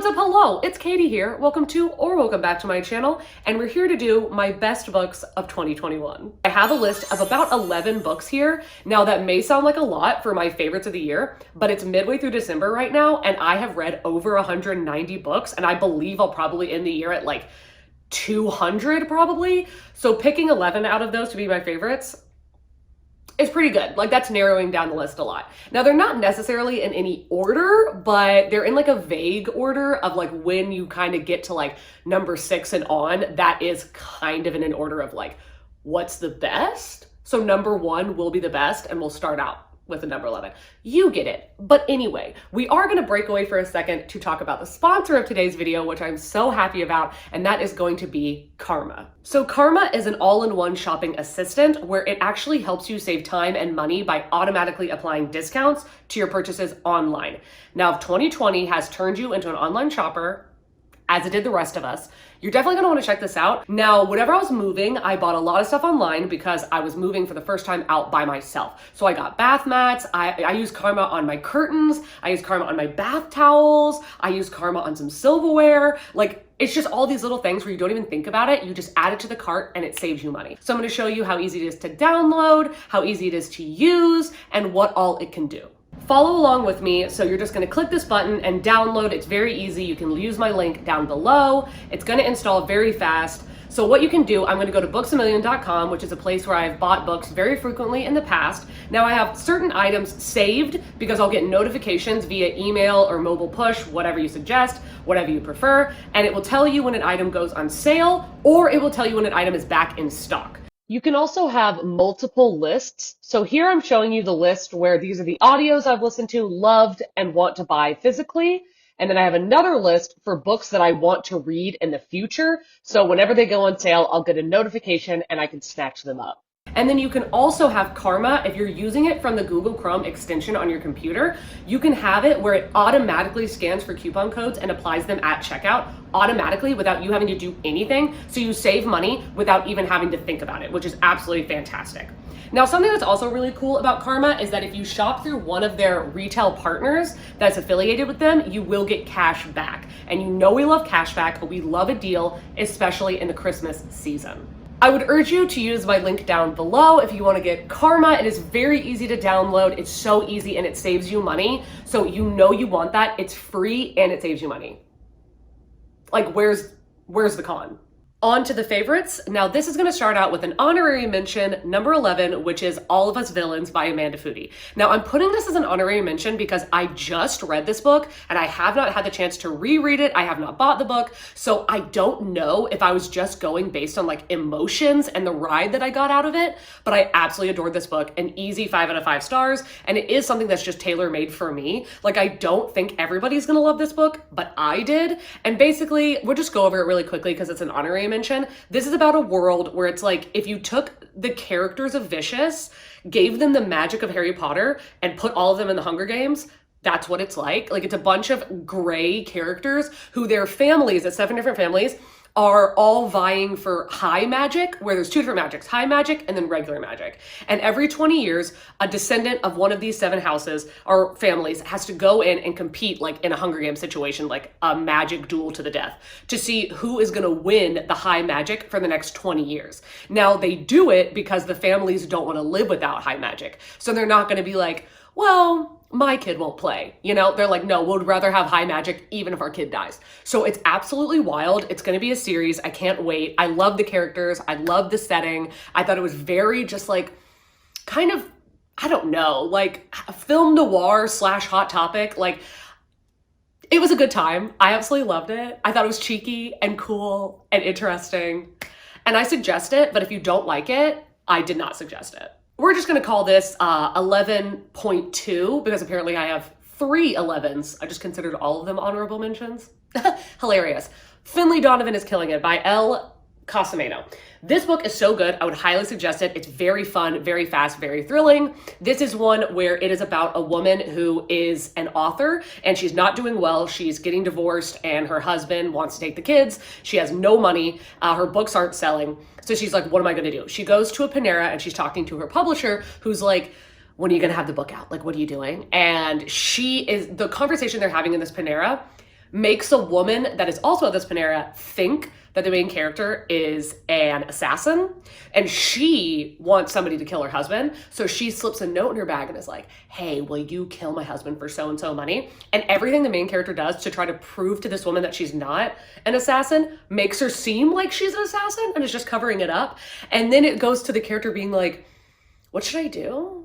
What's up? Hello, it's Katie here. Welcome to or welcome back to my channel, and we're here to do my best books of 2021. I have a list of about 11 books here. Now that may sound like a lot for my favorites of the year, but it's midway through December right now, and I have read over 190 books, and I believe I'll probably end the year at like 200 probably. So picking 11 out of those to be my favorites, it's pretty good. Like, that's narrowing down the list a lot. Now, they're not necessarily in any order, but they're in like a vague order of like when you kind of get to like number 6 and on. That is kind of in an order of like what's the best. So number 1 will be the best, and we'll start out with a number 11. You get it. But anyway, we are going to break away for a second to talk about the sponsor of today's video, which I'm so happy about, and that is going to be Karma. So Karma is an all-in-one shopping assistant where it actually helps you save time and money by automatically applying discounts to your purchases online. Now, if 2020 has turned you into an online shopper, as it did the rest of us, you're definitely gonna wanna check this out. Now, whenever I was moving, I bought a lot of stuff online because I was moving for the first time out by myself. So I got bath mats, I use Karma on my curtains, I use Karma on my bath towels, I use Karma on some silverware. Like, it's just all these little things where you don't even think about it. You just add it to the cart and it saves you money. So I'm gonna show you how easy it is to download, how easy it is to use, and what all it can do. Follow along with me. So you're just gonna click this button and download. It's very easy. You can use my link down below. It's gonna install very fast. So what you can do, I'm gonna go to booksamillion.com, which is a place where I've bought books very frequently in the past. Now I have certain items saved because I'll get notifications via email or mobile push, whatever you suggest, whatever you prefer, and it will tell you when an item goes on sale, or it will tell you when an item is back in stock. You can also have multiple lists. So here I'm showing you the list where these are the audios I've listened to, loved, and want to buy physically. And then I have another list for books that I want to read in the future. So whenever they go on sale, I'll get a notification and I can snatch them up. And then you can also have Karma. If you're using it from the Google Chrome extension on your computer, you can have it where it automatically scans for coupon codes and applies them at checkout automatically without you having to do anything. So you save money without even having to think about it, which is absolutely fantastic. Now, something that's also really cool about Karma is that if you shop through one of their retail partners that's affiliated with them, you will get cash back. And you know we love cash back, but we love a deal, especially in the Christmas season. I would urge you to use my link down below if you want to get Karma. It is very easy to download. It's so easy and it saves you money. So you know you want that. It's free and it saves you money. Like, where's the con? On to the favorites. Now, this is going to start out with an honorary mention, number 11, which is All of Us Villains by Amanda Foody. Now, I'm putting this as an honorary mention because I just read this book and I have not had the chance to reread it. I have not bought the book. So I don't know if I was just going based on like emotions and the ride that I got out of it, but I absolutely adored this book. An easy 5 out of 5 stars. And it is something that's just tailor-made for me. Like, I don't think everybody's going to love this book, but I did. And basically, we'll just go over it really quickly because it's an honorary mention. This is about a world where it's like if you took the characters of Vicious, gave them the magic of Harry Potter, and put all of them in the Hunger Games, that's what it's like. Like, it's a bunch of gray characters who their families, it's 7 different families, are all vying for high magic, where there's 2 different magics, high magic and then regular magic. And every 20 years, a descendant of one of these 7 houses or families has to go in and compete like in a Hunger Games situation, like a magic duel to the death, to see who is gonna win the high magic for the next 20 years. Now, they do it because the families don't wanna live without high magic. So they're not gonna be like, well, my kid won't play. You know, they're like, no, we'd rather have high magic even if our kid dies. So it's absolutely wild. It's going to be a series. I can't wait. I love the characters. I love the setting. I thought it was very just like kind of, I don't know, like a film noir / hot topic. Like, it was a good time. I absolutely loved it. I thought it was cheeky and cool and interesting. And I suggest it, but if you don't like it, I did not suggest it. We're just gonna call this 11.2 because apparently I have 3 11s. I just considered all of them honorable mentions. Hilarious. Finley Donovan is Killing It by L. Cosimano. This book is so good. I would highly suggest it. It's very fun, very fast, very thrilling. This is one where it is about a woman who is an author and she's not doing well. She's getting divorced and her husband wants to take the kids. She has no money. Her books aren't selling. So she's like, what am I going to do? She goes to a Panera and she's talking to her publisher who's like, when are you going to have the book out? Like, what are you doing? And the conversation they're having in this Panera makes a woman that is also at this Panera think that the main character is an assassin, and she wants somebody to kill her husband. So she slips a note in her bag and is like, hey, will you kill my husband for so-and-so money? And everything the main character does to try to prove to this woman that she's not an assassin makes her seem like she's an assassin and is just covering it up. And then it goes to the character being like, what should I do?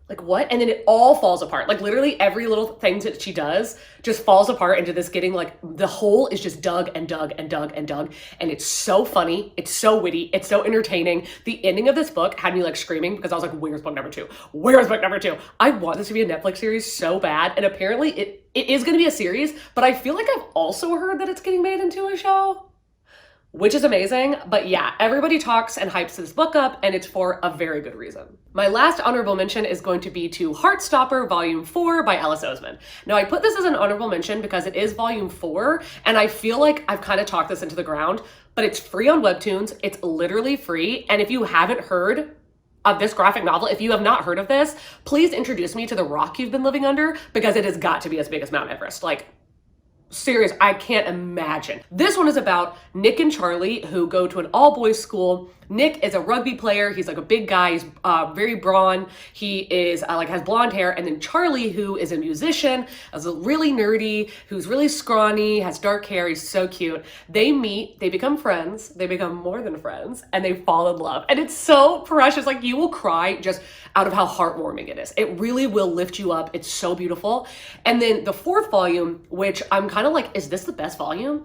Like, what? And then it all falls apart. Like, literally every little thing that she does just falls apart into this getting, like, the hole is just dug and dug and dug and dug. And it's so funny. It's so witty. It's so entertaining. The ending of this book had me, like, screaming because I was like, where's book number 2? Where's book number 2? I want this to be a Netflix series so bad. And apparently it is going to be a series, but I feel like I've also heard that it's getting made into a show, which is amazing. But yeah, everybody talks and hypes this book up, and it's for a very good reason. My last honorable mention is going to be to Heartstopper Volume 4 by Alice Oseman. Now, I put this as an honorable mention because it is Volume 4, and I feel like I've kind of talked this into the ground, but it's free on Webtoons. It's literally free, and if you haven't heard of this graphic novel, if you have not heard of this, please introduce me to the rock you've been living under, because it has got to be as big as Mount Everest. Like, serious, I can't imagine. This one is about Nick and Charlie, who go to an all-boys school. Nick is a rugby player. He's like a big guy. He's very brawn. He is like has blonde hair. And then Charlie, who is a musician, is really nerdy, who's really scrawny, has dark hair. He's so cute. They meet, they become friends. They become more than friends, and they fall in love. And it's so precious. Like, you will cry just out of how heartwarming it is. It really will lift you up. It's so beautiful. And then the 4th volume, which I'm kind of like, is this the best volume?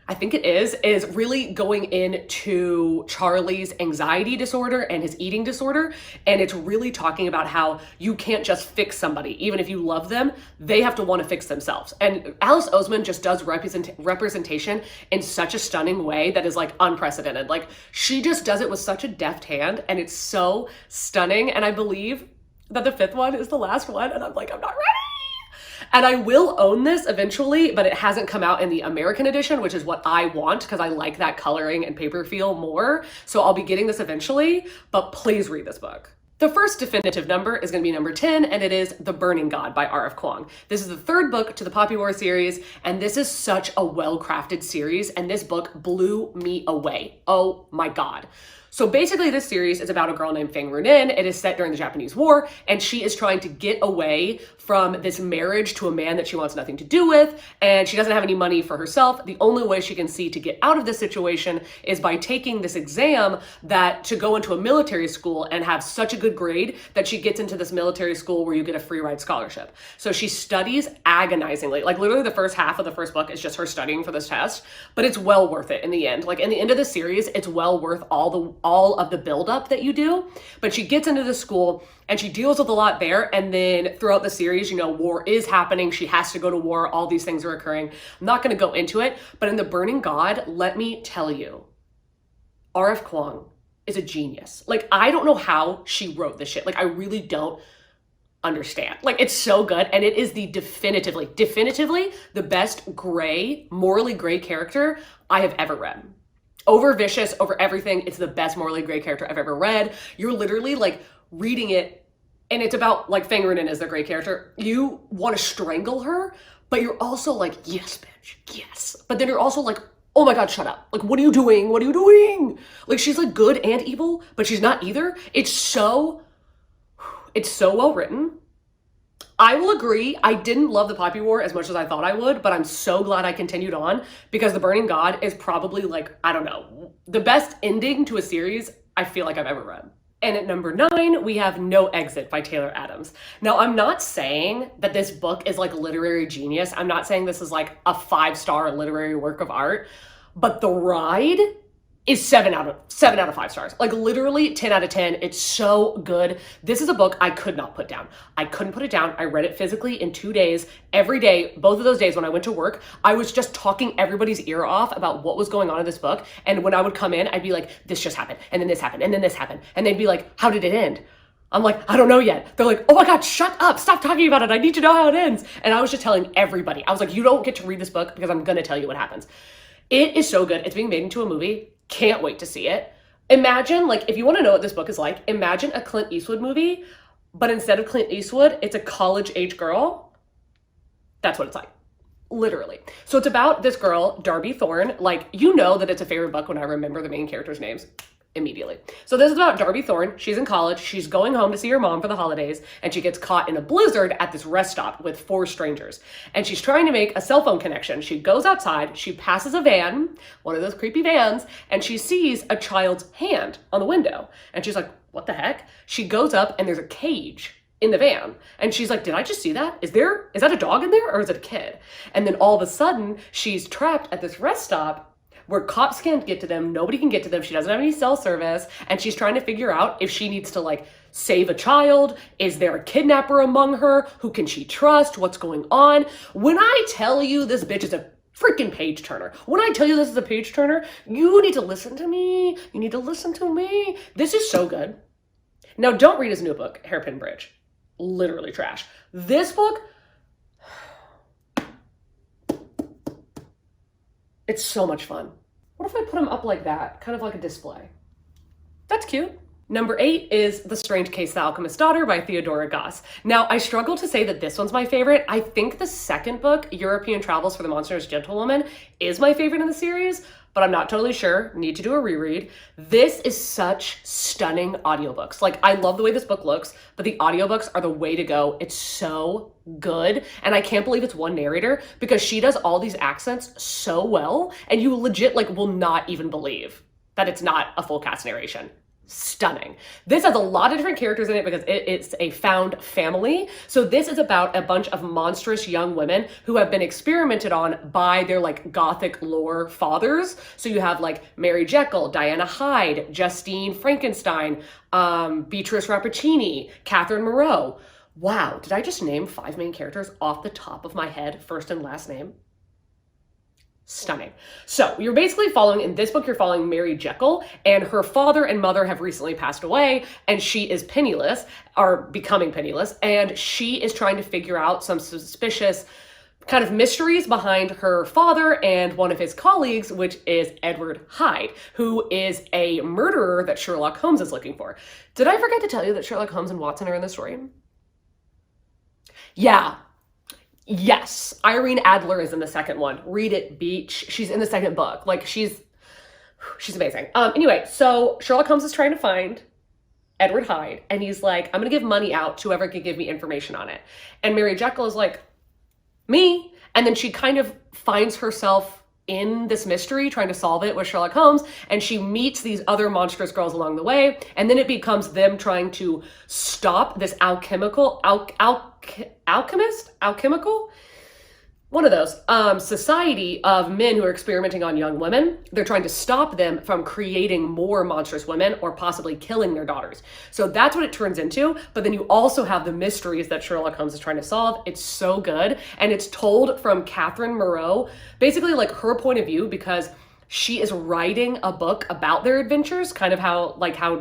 I think it is really going into Charlie's anxiety disorder and his eating disorder. And it's really talking about how you can't just fix somebody. Even if you love them, they have to want to fix themselves. And Alice Oseman just does representation in such a stunning way that is like unprecedented. Like, she just does it with such a deft hand, and it's so stunning. And I believe that the 5th one is the last one, and I'm like, I'm not ready. And I will own this eventually, but it hasn't come out in the American edition, which is what I want because I like that coloring and paper feel more. So I'll be getting this eventually, but please read this book. The first definitive number is going to be number 10, and it is The Burning God by R.F. Kuang. This is the 3rd book to the Poppy War series, and this is such a well-crafted series, and this book blew me away. Oh my God. So basically this series is about a girl named Feng Runin. It is set during the Japanese War, and she is trying to get away from this marriage to a man that she wants nothing to do with, and she doesn't have any money for herself. The only way she can see to get out of this situation is by taking this exam that to go into a military school and have such a good grade that she gets into this military school where you get a free ride scholarship. So she studies agonizingly. Like, literally the first half of the first book is just her studying for this test, but it's well worth it in the end. Like, in the end of the series, it's well worth all of the buildup that you do. But she gets into the school and she deals with a lot there. And then throughout the series, you know, war is happening. She has to go to war. All these things are occurring. I'm not going to go into it, but in The Burning God, let me tell you, R.F. Kuang is a genius. Like, I don't know how she wrote this shit. Like, I really don't understand. Like, it's so good. And it is the definitively the best gray, morally gray character I have ever read. Over vicious, over everything. It's the best morally gray character I've ever read. You're literally like reading it, and it's about like Feng Runin is the gray character. You want to strangle her, but you're also like, yes, bitch, yes. But then you're also like, oh my God, shut up. Like, what are you doing? What are you doing? Like, she's like good and evil, but she's not either. It's so well written. I will agree, I didn't love the Poppy War as much as I thought I would, but I'm so glad I continued on because The Burning God is probably like, I don't know, the best ending to a series I feel like I've ever read. And at number 9, we have No Exit by Taylor Adams. Now, I'm not saying that this book is like literary genius. I'm not saying this is like a 5-star literary work of art, but the ride is 7 out of 5 stars. Like, literally 10 out of 10. It's so good. This is a book I could not put down. I couldn't put it down. I read it physically in 2 days. Every day, both of those days when I went to work, I was just talking everybody's ear off about what was going on in this book. And when I would come in, I'd be like, this just happened. And then this happened. And then this happened. And they'd be like, how did it end? I'm like, I don't know yet. They're like, oh my God, shut up. Stop talking about it. I need to know how it ends. And I was just telling everybody. I was like, you don't get to read this book because I'm going to tell you what happens. It is so good. It's being made into a movie. Can't wait to see it. Imagine, like, if you want to know what this book is like, imagine a Clint Eastwood movie, but instead of Clint Eastwood, it's a college-age girl. That's what it's like. Literally. So it's about this girl, Darby Thorne. Like, you know that it's a favorite book when I remember the main characters' names immediately. So this is about Darby Thorne. She's in college. She's going home to see her mom for the holidays, and she gets caught in a blizzard at this rest stop with 4 strangers. And she's trying to make a cell phone connection. She goes outside, she passes a van, one of those creepy vans, and she sees a child's hand on the window. And she's like, what the heck? She goes up and there's a cage in the van. And she's like, did I just see that? Is that a dog in there, or is it a kid? And then all of a sudden she's trapped at this rest stop where cops can't get to them, nobody can get to them, she doesn't have any cell service, and she's trying to figure out if she needs to like save a child. Is there a kidnapper among her? Who can she trust? What's going on? When I tell you this bitch is a freaking page turner, when I tell you this is a page turner, you need to listen to me. You need to listen to me. This is so good. Now, don't read his new book, Hairpin Bridge. Literally trash. This book, it's so much fun. What if I put him up like that? Kind of like a display. That's cute. Number 8 is The Strange Case of the Alchemist's Daughter by Theodora Goss. Now, I struggle to say that this one's my favorite. I think the second book, European Travels for the Monstrous Gentlewoman, is my favorite in the series, but I'm not totally sure. Need to do a reread. This is such stunning audiobooks. Like, I love the way this book looks, but the audiobooks are the way to go. It's so good. And I can't believe it's one narrator because she does all these accents so well, and you legit like will not even believe that it's not a full cast narration. Stunning. This has a lot of different characters in it because it's a found family. So this is about a bunch of monstrous young women who have been experimented on by their like gothic lore fathers. So you have like Mary Jekyll, Diana Hyde, Justine Frankenstein, Beatrice Rappaccini, Catherine Moreau. Wow, did I just name 5 main characters off the top of my head, first and last name? Stunning. So you're basically following, in this book, you're following Mary Jekyll, and her father and mother have recently passed away, and she is penniless, or becoming penniless, and she is trying to figure out some suspicious kind of mysteries behind her father and one of his colleagues, which is Edward Hyde, who is a murderer that Sherlock Holmes is looking for. Did I forget to tell you that Sherlock Holmes and Watson are in the story? Yeah. Yes, Irene Adler is in the second one. Read it, beach. She's in the second book. Like, she's amazing. Anyway, so Sherlock Holmes is trying to find Edward Hyde, and he's like, I'm gonna give money out to whoever can give me information on it. And Mary Jekyll is like, me? And then she kind of finds herself in this mystery, trying to solve it with Sherlock Holmes, and she meets these other monstrous girls along the way, and then it becomes them trying to stop this alchemical one of those society of men who are experimenting on young women. They're trying to stop them from creating more monstrous women or possibly killing their daughters. So that's what it turns into. But then you also have the mysteries that Sherlock Holmes is trying to solve. It's so good. And it's told from Catherine Moreau, basically like her point of view, because she is writing a book about their adventures, kind of how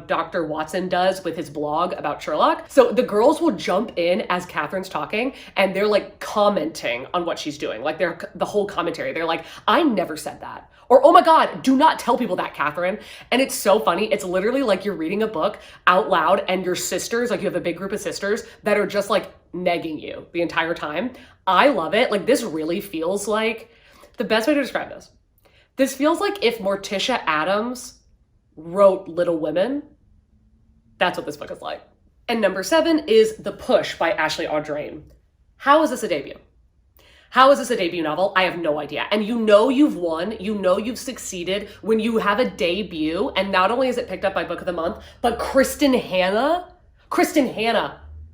Dr. Watson does with his blog about Sherlock. So the girls will jump in as Catherine's talking, and they're like commenting on what she's doing. Like the whole commentary. They're like, I never said that. Or, oh my God, do not tell people that, Catherine. And it's so funny. It's literally like you're reading a book out loud, and your sisters, like you have a big group of sisters that are just like negging you the entire time. I love it. Like, this really feels like, the best way to describe this feels like if Morticia Adams wrote Little Women. That's what this book is like. And number 7 is The Push by Ashley Audrain. How is this a debut? How is this a debut novel? I have no idea. And you know you've won, you know you've succeeded when you have a debut, and not only is it picked up by Book of the Month, but Kristen Hanna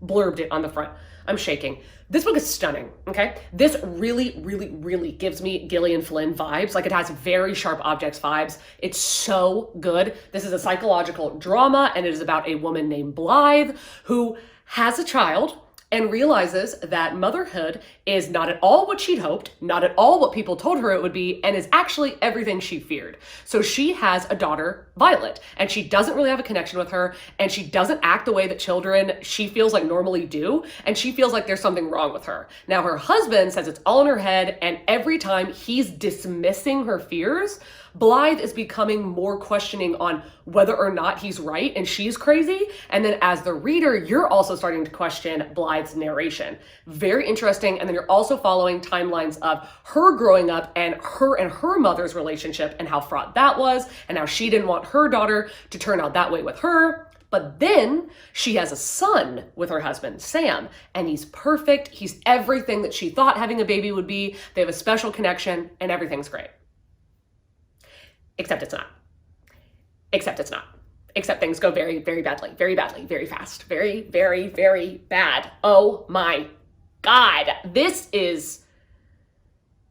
blurbed it on the front. I'm shaking. This book is stunning, okay? This really, really, really gives me Gillian Flynn vibes. Like, it has very Sharp Objects vibes. It's so good. This is a psychological drama, and it is about a woman named Blythe who has a child and realizes that motherhood is not at all what she'd hoped, not at all what people told her it would be, and is actually everything she feared. So she has a daughter, Violet, and she doesn't really have a connection with her, and she doesn't act the way that children she feels like normally do, and she feels like there's something wrong with her. Now, her husband says it's all in her head, and every time he's dismissing her fears, Blythe is becoming more questioning on whether or not he's right and she's crazy. And then as the reader, you're also starting to question Blythe's narration. Very interesting. And then you're you're also following timelines of her growing up and her mother's relationship and how fraught that was and how she didn't want her daughter to turn out that way with her. But then she has a son with her husband, Sam, and he's perfect. He's everything that she thought having a baby would be. They have a special connection and everything's great. Except it's not. Except it's not. Except things go very, very badly, very fast, very, very, very bad. Oh my God. This is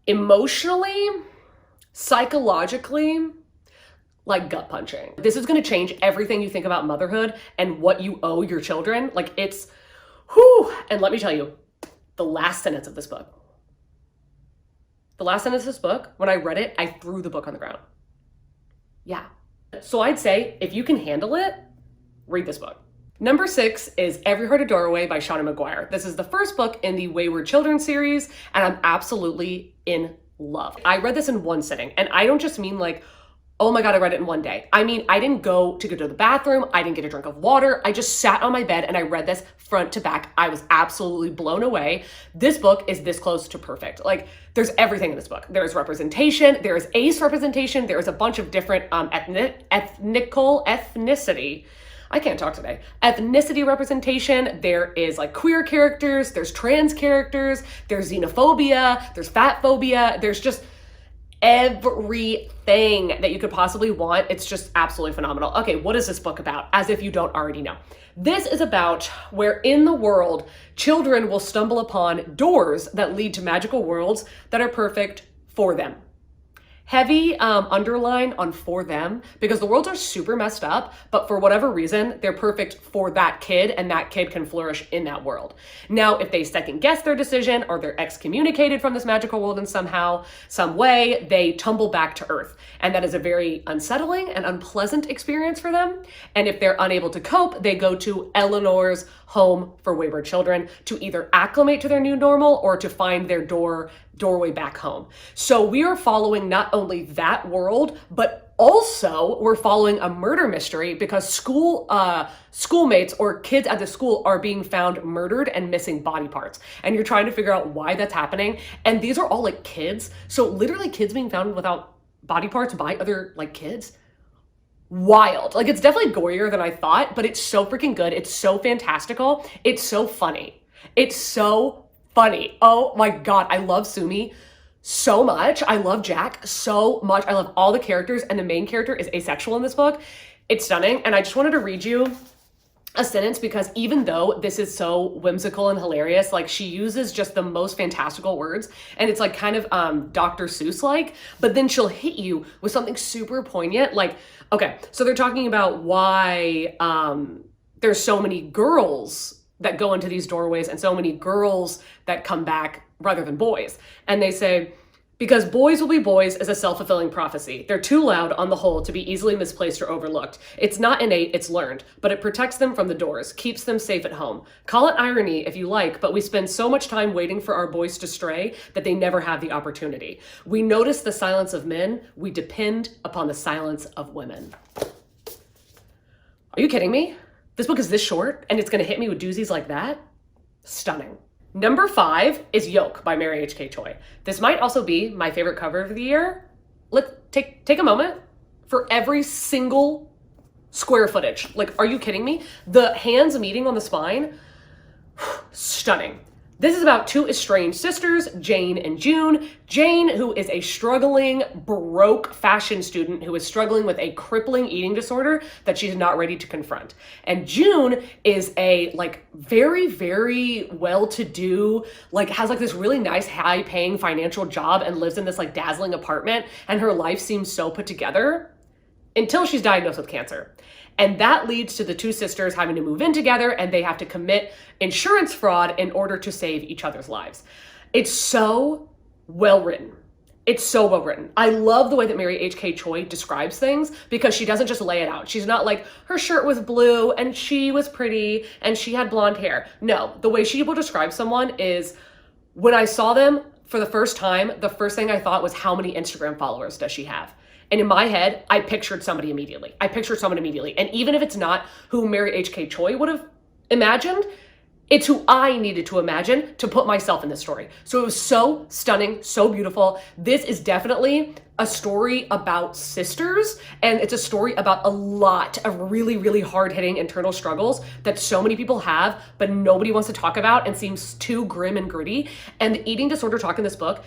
emotionally, psychologically, like gut punching. This is going to change everything you think about motherhood and what you owe your children. Like it's, whew. And let me tell you, the last sentence of this book, when I read it, I threw the book on the ground. Yeah. So I'd say if you can handle it, read this book. Number 6 is Every Heart a Doorway by Shauna McGuire. This is the first book in the Wayward Children series, and I'm absolutely in love. I read this in one sitting, and I don't just mean like, oh my God, I read it in one day. I mean, I didn't go to the bathroom. I didn't get a drink of water. I just sat on my bed and I read this front to back. I was absolutely blown away. This book is this close to perfect. Like there's everything in this book. There's representation. There's ace representation. There's a bunch of different ethnicity. I can't talk today. Ethnicity representation. There is like queer characters. There's trans characters. There's xenophobia. There's fat phobia. There's just everything that you could possibly want. It's just absolutely phenomenal. Okay, what is this book about? As if you don't already know. This is about where in the world, children will stumble upon doors that lead to magical worlds that are perfect for them. Heavy underline on for them, because the worlds are super messed up, but for whatever reason, they're perfect for that kid and that kid can flourish in that world. Now, if they second guess their decision or they're excommunicated from this magical world in some way, they tumble back to Earth. And that is a very unsettling and unpleasant experience for them. And if they're unable to cope, they go to Eleanor's home for wayward children to either acclimate to their new normal or to find their doorway back home. So we are following not only that world, but also we're following a murder mystery because schoolmates or kids at the school are being found murdered and missing body parts. And you're trying to figure out why that's happening. And these are all like kids. So literally kids being found without body parts by other like kids. Wild. Like it's definitely gorier than I thought, but it's so freaking good. It's so fantastical. It's so funny. It's so funny. Oh my God. I love Sumi so much. I love Jack so much. I love all the characters, and the main character is asexual in this book. It's stunning. And I just wanted to read you a sentence because even though this is so whimsical and hilarious, like she uses just the most fantastical words and it's like kind of Dr. Seuss like, but then she'll hit you with something super poignant. Like, okay, so they're talking about why there's so many girls that go into these doorways and so many girls that come back rather than boys. And they say, because boys will be boys is a self-fulfilling prophecy. They're too loud on the whole to be easily misplaced or overlooked. It's not innate, it's learned, but it protects them from the doors, keeps them safe at home. Call it irony if you like, but we spend so much time waiting for our boys to stray that they never have the opportunity. We notice the silence of men, we depend upon the silence of women. Are you kidding me? This book is this short and it's gonna hit me with doozies like that? Stunning. Number 5 is Yolk by Mary H.K. Choi. This might also be my favorite cover of the year. Let's take a moment for every single square footage. Like, are you kidding me? The hands meeting on the spine, stunning. This is about 2 estranged sisters, Jane and June. Jane, who is a struggling, broke fashion student who is struggling with a crippling eating disorder that she's not ready to confront. And June is a like very, very well-to-do, like has like this really nice high-paying financial job and lives in this like dazzling apartment. And her life seems so put together until she's diagnosed with cancer. And that leads to the 2 sisters having to move in together and they have to commit insurance fraud in order to save each other's lives. It's so well written. It's so well written. I love the way that Mary H.K. Choi describes things because she doesn't just lay it out. She's not like her shirt was blue and she was pretty and she had blonde hair. No, the way she will describe someone is when I saw them for the first time, the first thing I thought was how many Instagram followers does she have? And in my head, I pictured somebody immediately. And even if it's not who Mary H.K. Choi would have imagined, It's who I needed to imagine to put myself in this story. So it was so stunning, so beautiful. This is definitely a story about sisters, and it's a story about a lot of really, really hard-hitting internal struggles that so many people have, but nobody wants to talk about and seems too grim and gritty. And the eating disorder talk in this book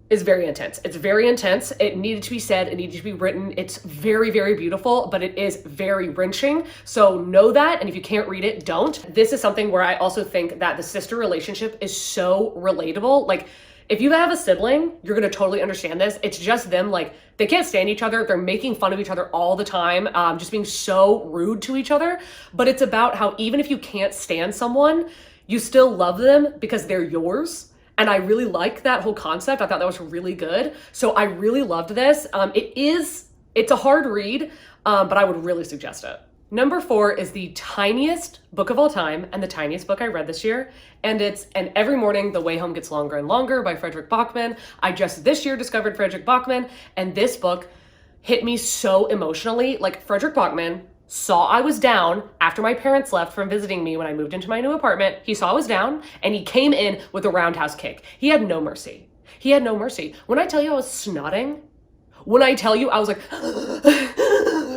is very intense. It's very intense. It needed to be said. It needed to be written. It's very, very beautiful, but it is very wrenching. So know that. And if you can't read it, don't. This is something where I also think that the sister relationship is so relatable. Like, if you have a sibling, you're going to totally understand this. It's just them, like, they can't stand each other. They're making fun of each other all the time, just being so rude to each other. But it's about how even if you can't stand someone, you still love them because they're yours. And I really like that whole concept. I thought that was really good. So I really loved this. It's a hard read, but I would really suggest it. Number 4 is the tiniest book of all time and the tiniest book I read this year. And it's And Every Morning the Way Home Gets Longer and Longer by Frederick Bachman. I just this year discovered Frederick Bachman, and this book hit me so emotionally. Like, Frederick Bachman saw I was down after my parents left from visiting me when I moved into my new apartment. He saw I was down and he came in with a roundhouse kick. He had no mercy. He had no mercy. When I tell you I was snotting, when I tell you I was like,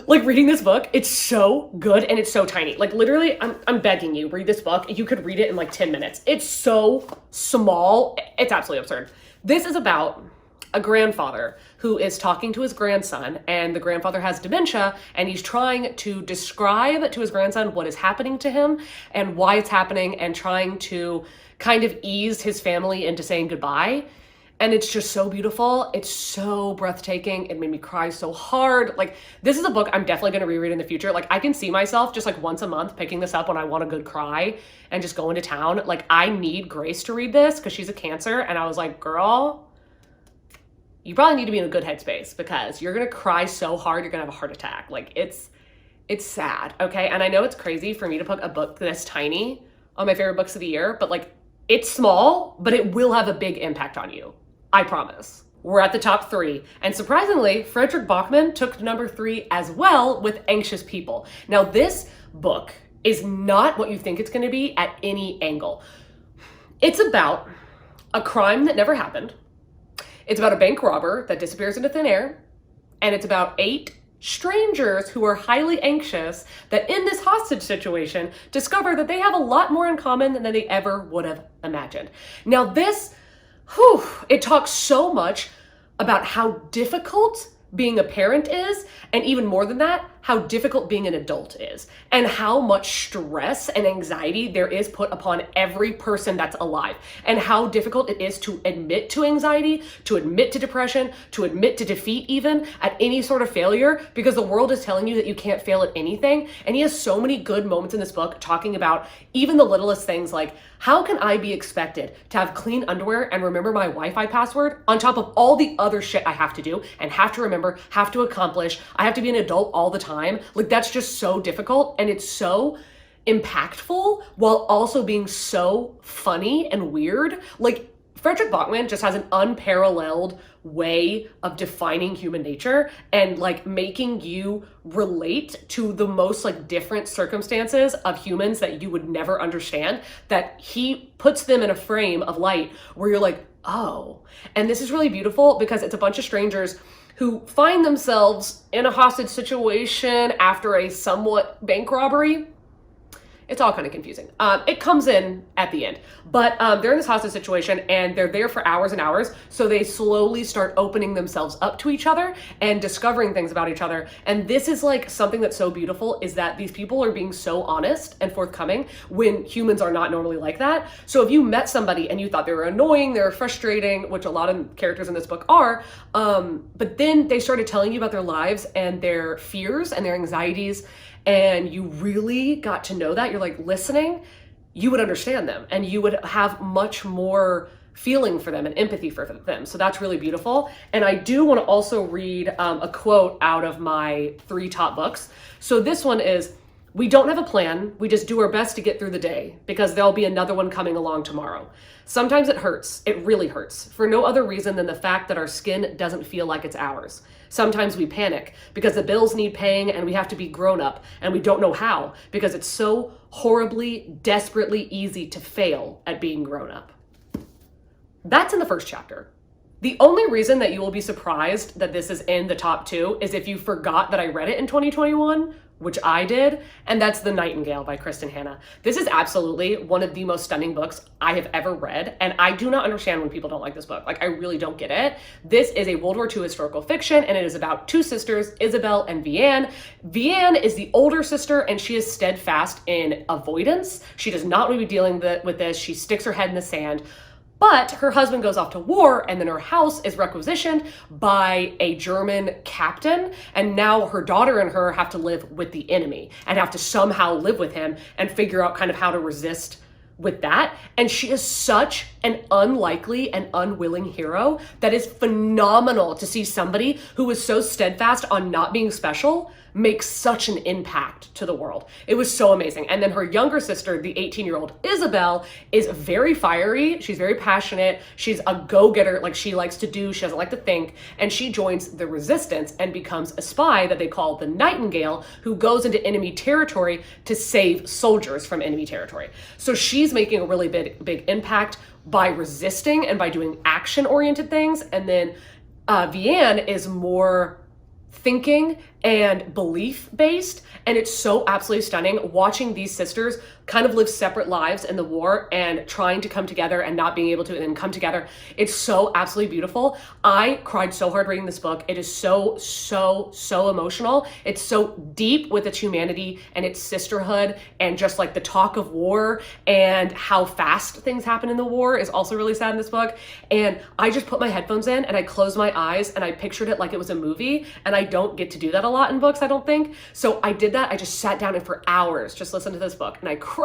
like, reading this book, it's so good and it's so tiny. Like, literally, I'm begging you, read this book. You could read it in like 10 minutes. It's so small. It's absolutely absurd. This is about a grandfather who is talking to his grandson, and the grandfather has dementia, and he's trying to describe to his grandson what is happening to him and why it's happening, and trying to kind of ease his family into saying goodbye. And it's just so beautiful. It's so breathtaking. It made me cry so hard. Like, this is a book I'm definitely going to reread in the future. Like, I can see myself just like once a month picking this up when I want a good cry and just going to town. Like, I need Grace to read this because she's a Cancer, and I was like, girl, you probably need to be in a good headspace because you're going to cry so hard, you're going to have a heart attack. Like, it's sad, okay? And I know it's crazy for me to put a book this tiny on my favorite books of the year, but like, it's small, but it will have a big impact on you. I promise. We're at the top 3. And surprisingly, Frederick Bachman took number 3 as well with Anxious People. Now, this book is not what you think it's going to be at any angle. It's about a crime that never happened. It's about a bank robber that disappears into thin air, and it's about 8 strangers who are highly anxious that in this hostage situation discover that they have a lot more in common than they ever would have imagined. Now this, it talks so much about how difficult being a parent is, and even more than that, how difficult being an adult is, and how much stress and anxiety there is put upon every person that's alive, and how difficult it is to admit to anxiety, to admit to depression, to admit to defeat even at any sort of failure, because the world is telling you that you can't fail at anything. And he has so many good moments in this book talking about even the littlest things, like, how can I be expected to have clean underwear and remember my Wi-Fi password on top of all the other shit I have to do and have to remember, have to accomplish? I have to be an adult all the time. Like, that's just so difficult, and it's so impactful while also being so funny and weird. Like, Frederick Bachman just has an unparalleled way of defining human nature and like making you relate to the most like different circumstances of humans that you would never understand, that he puts them in a frame of light where you're like, oh. And this is really beautiful because it's a bunch of strangers who find themselves in a hostage situation after a somewhat bank robbery. It's all kind of confusing. It comes in at the end, but they're in this hostage situation and they're there for hours and hours. So they slowly start opening themselves up to each other and discovering things about each other. And this is like something that's so beautiful, is that these people are being so honest and forthcoming when humans are not normally like that. So if you met somebody and you thought they were annoying, they were frustrating, which a lot of characters in this book are, but then they started telling you about their lives and their fears and their anxieties, and you really got to know that, you're like listening, you would understand them and you would have much more feeling for them and empathy for them. So that's really beautiful. And I do want to also read a quote out of my 3 top books. So this one is, "We don't have a plan. We just do our best to get through the day because there'll be another one coming along tomorrow. Sometimes it hurts. It really hurts for no other reason than the fact that our skin doesn't feel like it's ours. Sometimes we panic because the bills need paying and we have to be grown up and we don't know how because it's so horribly, desperately easy to fail at being grown up. That's in the first chapter. The only reason that you will be surprised that this is in the top 2 is if you forgot that I read it in 2021, which I did, and that's The Nightingale by Kristen Hanna. This is absolutely one of the most stunning books I have ever read, and I do not understand when people don't like this book. Like, I really don't get it. This is a World War II historical fiction, and it is about 2 sisters, Isabel and Vianne. Vianne is the older sister, and she is steadfast in avoidance. She does not want to be dealing with this. She sticks her head in the sand. But her husband goes off to war, and then her house is requisitioned by a German captain, and now her daughter and her have to live with the enemy and have to somehow live with him and figure out kind of how to resist with that. And she is such an unlikely and unwilling hero that is phenomenal to see somebody who is so steadfast on not being special make such an impact to the world. It was so amazing. And then her younger sister, the 18-year-old Isabel, is very fiery. She's very passionate. She's a go-getter. Like, she likes to do, she doesn't like to think. And she joins the resistance and becomes a spy that they call the Nightingale, who goes into enemy territory to save soldiers from enemy territory. So she's making a really big impact by resisting and by doing action-oriented things. And then Vianne is more thinking and belief based, and it's so absolutely stunning watching these sisters kind of live separate lives in the war and trying to come together and not being able to, and then come together. It's so absolutely beautiful. I cried so hard reading this book. It is so emotional. It's so deep with its humanity and its sisterhood, and just like the talk of war and how fast things happen in the war is also really sad in this book. And I just put my headphones in and I closed my eyes and I pictured it like it was a movie, and I don't get to do that a lot in books, I don't think. So I did that. I just sat down and for hours just listened to this book, and I cried.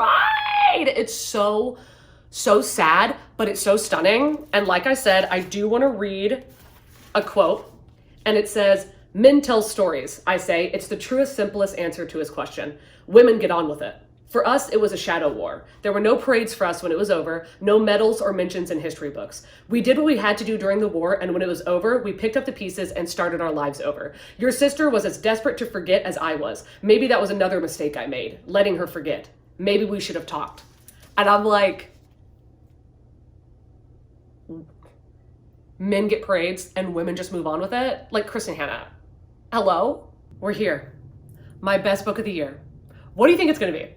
It's so sad, but it's so stunning. And like I said, I do want to read a quote, and it says, "Men tell stories, I say. It's the truest, simplest answer to his question. Women get on with it. For us, it was a shadow war. There were no parades for us when it was over, no medals or mentions in history books. We did what we had to do during the war, and when it was over, we picked up the pieces and started our lives over. Your sister was as desperate to forget as I was. Maybe that was another mistake I made, letting her forget. Maybe we should have talked." And I'm like, men get parades and women just move on with it? Like, Kristen Hanna, hello? We're here. My best book of the year. What do you think it's gonna be?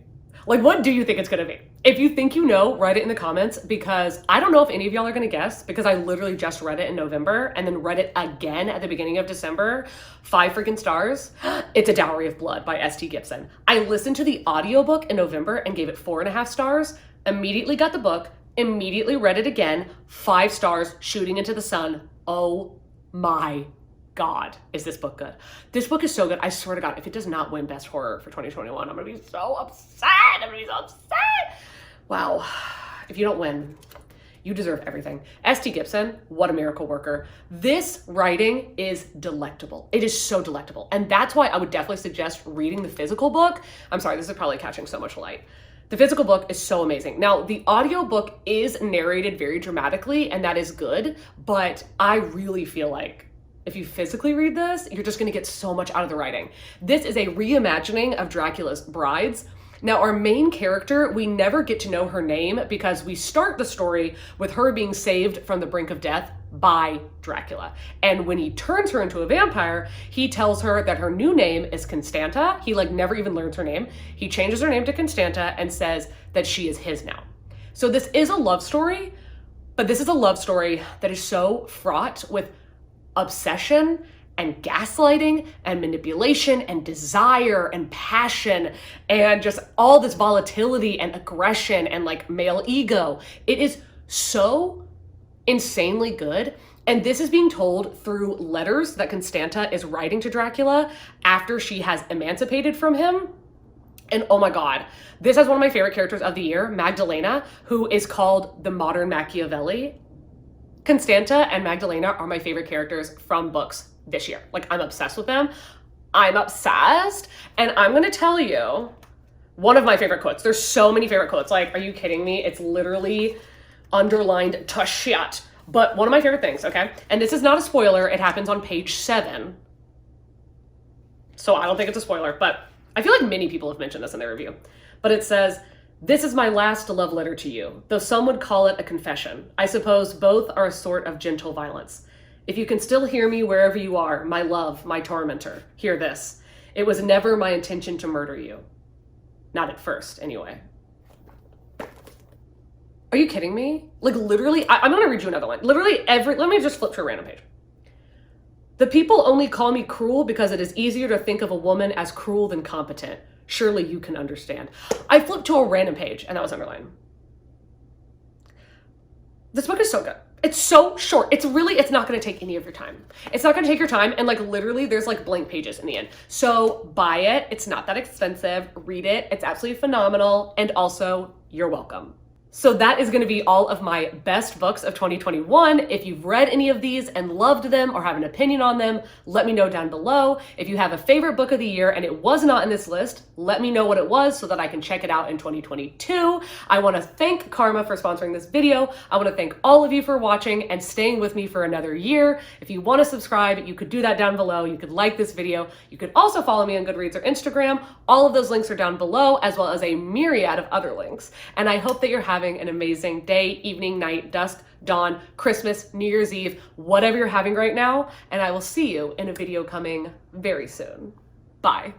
Like, what do you think it's gonna be? If you think you know, write it in the comments, because I don't know if any of y'all are gonna guess, because I literally just read it in November and then read it again at the beginning of December. 5 freaking stars. It's A Dowry of Blood by S.T. Gibson. I listened to the audiobook in November and gave it 4.5 stars, immediately got the book, immediately read it again, 5 stars, shooting into the sun. Oh my God, is this book good? This book is so good. I swear to God, if it does not win Best Horror for 2021, I'm gonna be so upset. I'm gonna be so upset. Wow. If you don't win, you deserve everything. S.T. Gibson, what a miracle worker. This writing is delectable. It is so delectable. And that's why I would definitely suggest reading the physical book. I'm sorry, this is probably catching so much light. The physical book is so amazing. Now, the audiobook is narrated very dramatically, and that is good, but I really feel like if you physically read this, you're just gonna get so much out of the writing. This is a reimagining of Dracula's brides. Now, our main character, we never get to know her name because we start the story with her being saved from the brink of death by Dracula. And when he turns her into a vampire, he tells her that her new name is Constanta. He never even learns her name. He changes her name to Constanta and says that she is his now. So this is a love story, but this is a love story that is so fraught with obsession and gaslighting and manipulation and desire and passion and just all this volatility and aggression and male ego. It is so insanely good. And this is being told through letters that Constanta is writing to Dracula after she has emancipated from him. And oh my God, this has one of my favorite characters of the year, Magdalena, who is called the modern Machiavelli. Constanta and Magdalena are my favorite characters from books this year. I'm obsessed with them. I'm obsessed. And I'm gonna tell you one of my favorite quotes. There's so many favorite quotes. Are you kidding me? It's literally underlined to shit. But one of my favorite things, okay? And this is not a spoiler. It happens on page 7. So I don't think it's a spoiler, but I feel like many people have mentioned this in their review. But it says, "This is my last love letter to you, though some would call it a confession. I suppose both are a sort of gentle violence. If you can still hear me wherever you are, my love, my tormentor, hear this. It was never my intention to murder you. Not at first, anyway." Are you kidding me? Like, literally, I'm gonna read you another one. Literally let me just flip to a random page. "The people only call me cruel because it is easier to think of a woman as cruel than competent. Surely you can understand." I flipped to a random page and that was underlined. This book is so good. It's so short. It's not going to take any of your time. It's not going to take your time. And like literally there's like blank pages in the end. So buy it. It's not that expensive. Read it. It's absolutely phenomenal. And also, you're welcome. So that is going to be all of my best books of 2021. If you've read any of these and loved them or have an opinion on them, let me know down below. If you have a favorite book of the year and it was not in this list, let me know what it was so that I can check it out in 2022. I want to thank Karma for sponsoring this video. I want to thank all of you for watching and staying with me for another year. If you want to subscribe, you could do that down below. You could like this video. You could also follow me on Goodreads or Instagram. All of those links are down below, as well as a myriad of other links. And I hope that you're having an amazing day, evening, night, dusk, dawn, Christmas, New Year's Eve, whatever you're having right now. And I will see you in a video coming very soon. Bye.